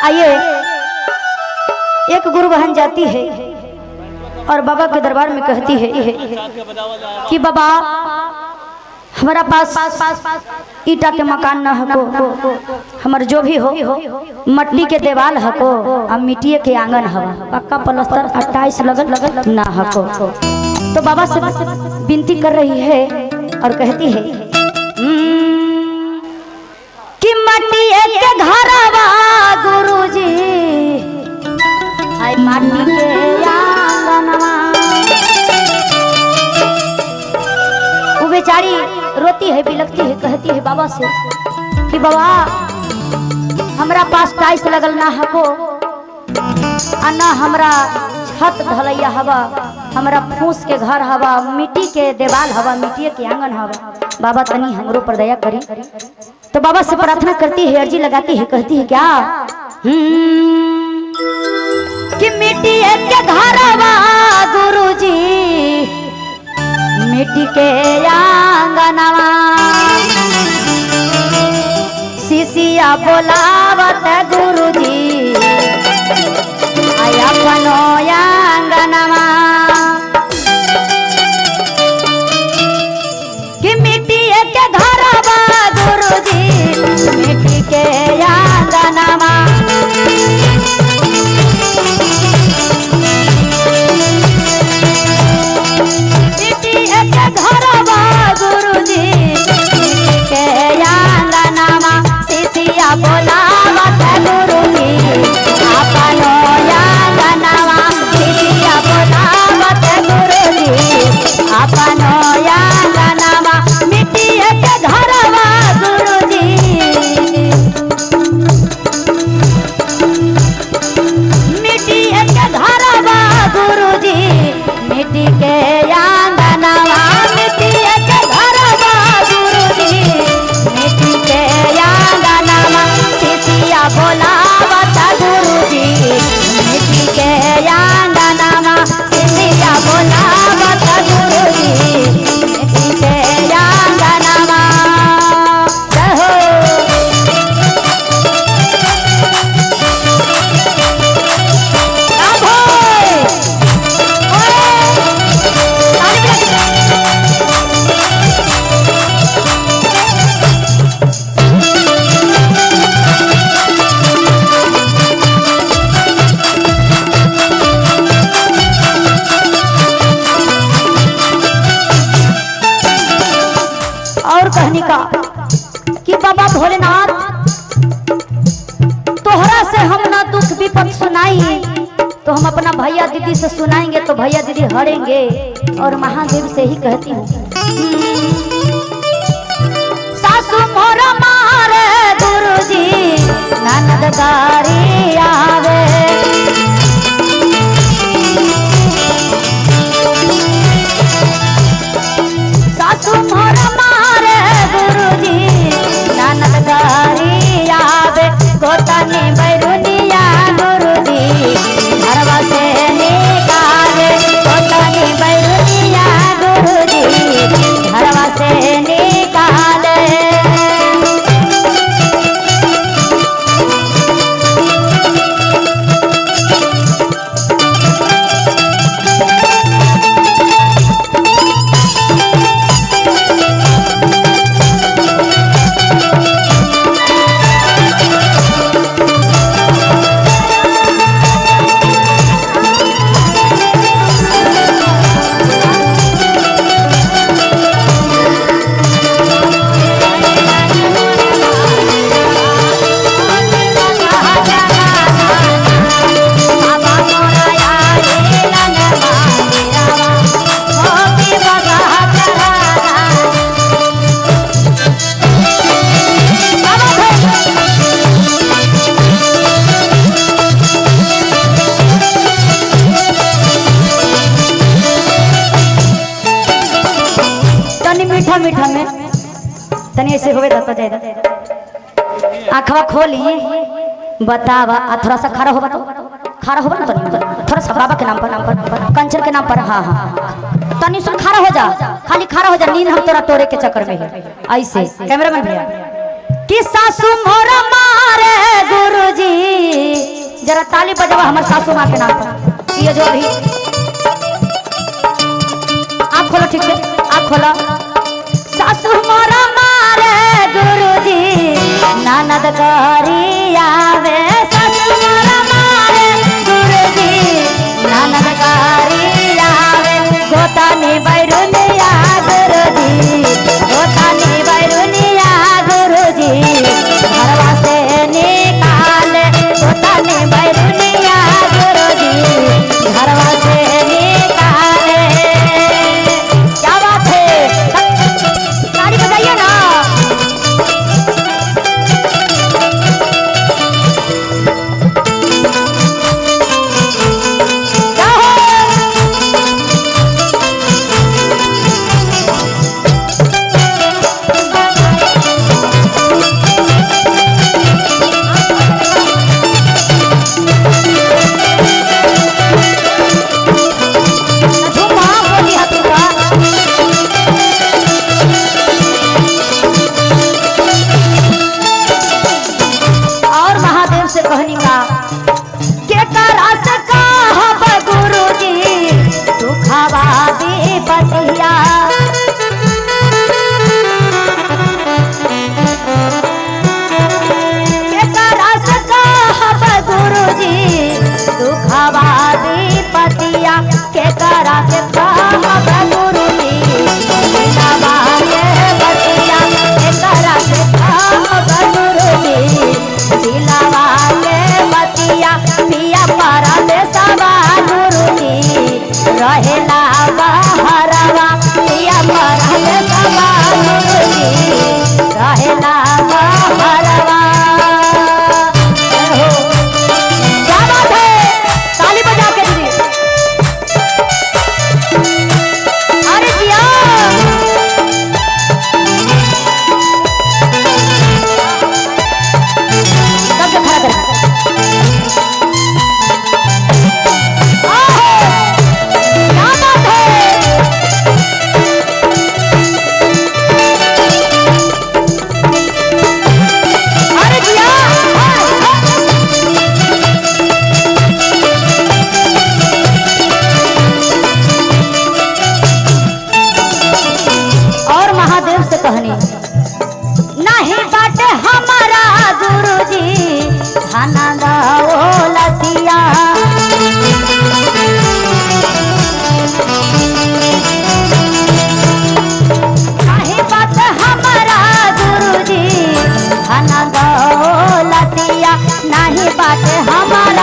आइए, एक गुरु बहन जाती है और बाबा के दरबार में कहती है कि बाबा हमारा पास ईटा के मकान न हको, हमार जो भी हो मट्टी के देवाल हको और मिट्टी के आंगन हवा, पक्का प्लास्टर 28 लगल ना हको। तो बाबा से विनती कर रही है और कहती है कि मट्टी के घरवा गुरुजी, आई माटी के आंगनवा। वो बेचारी रोती है, बिलखती है, कहती है बाबा से कि बाबा हमरा पास टाइल्स लगल ना हको आ ना हमरा छत ढलैया हवा, हमरा फूस के घर हवा, मिट्टी के देवाल हवा, मिट्टी के आंगन हवा। बाबा तनी हमरो पर दया करी। तो बाबा से प्रार्थना करती है, अर्जी लगाती है, कहती है क्या कि मिट्टी के घरवा गुरुजी, मिट्टी के आंगनवा, शिशिया बोलावत गुरुजी, आया अपनो आंगनवा। कि मिट्टी के घरवा गुरुजी, मिट्टी के आंगनवा, घरवा गुरुजी के आंगनवा, शिशिया बोलावत गुरुजी, अपनो आंगनवा, शिशिया बोलावत गुरुजी, अपनो आंगनवा, मिट्टी के घरवा गुरुजी, मिट्टी के घरवा गुरुजी, मिट्टी के आंगनवा, मिट्टी के घरवा गुरुजी, मिट्टी के आंगनवा, शिशिया बोलावत गुरुजी, मिट्टी के आंगनवा, शिशिया बोलावत गुरुजी, मिट्टी के आंगनवा। और कहने का कि बाबा भोलेनाथ तोहरा से हम ना दुख विपद सुनाई तो हम अपना भैया दीदी से सुनाएंगे तो भैया दीदी हरेंगे। और महादेव से ही कहती हूँ सासू मोर मारे गुरुजी, ननद गारी आवे, सासू मोर मारे गुरुजी, ननद गारी आवे, गोतनी बैरुनिया गुरुजी, घरवा से निकाले, गोतनी बैरुनिया गुरुजी, घरवा से निकाले। मीठा मीठा में तनी ऐसे होवे दत्ता जाए, आँखवा खोली बतावा, थोड़ा सा खड़ा होगा तो खड़ा होगा ना, तनी थोड़ा सा बाबा के नाम पर कंचन के नाम पर, हाँ हाँ तनी सुन खड़ा हो जा, खाली खड़ा हो जा, नींद हम तोरा तोड़े के चक्कर में है। ऐसे कैमरामैन भैया कि सासू मोर माँ मारे गुरुजी। जरा ताली बजावा हमारे सासू माँ के नाम पर। ये जो अभी आँख खोलो, ठीक से आँख खोलो। सासू मोरा मारे गुरुजी ननद करी आवे। सासू मोरा मारे गुरुजी ननद करी आवे। गोतानी बैरुनिया गुरुजी, गोतानी बैरुनिया गुरुजी घरवा से निकाले। गोतानी बैरुनिया गुरुजी घरवा से निकाले। क्या बात है, ताली बजाइए ना। कहनी का के करास कहब गुरुजी दुखवा विपतिया। के करास कहब गुरुजी दुखवा विपतिया। के करास कहब गुरुजी दिलवा के बतिया। के करास कहब गुरुजी दिलवा पिया परदेसवा गुरुजी रहेला बहरवा। पिया परदेसवा गुरुजी रहेला बहरवा। क्या बात है, ताली बजा के दीदी। अरे जिया सबसे खड़ा कर। से कहनी नहीं बाटे हमारा गुरुजी खाना दौलतिया। नहीं बाटे हमारा गुरुजी खाना दौलतिया। नहीं बाटे हमारा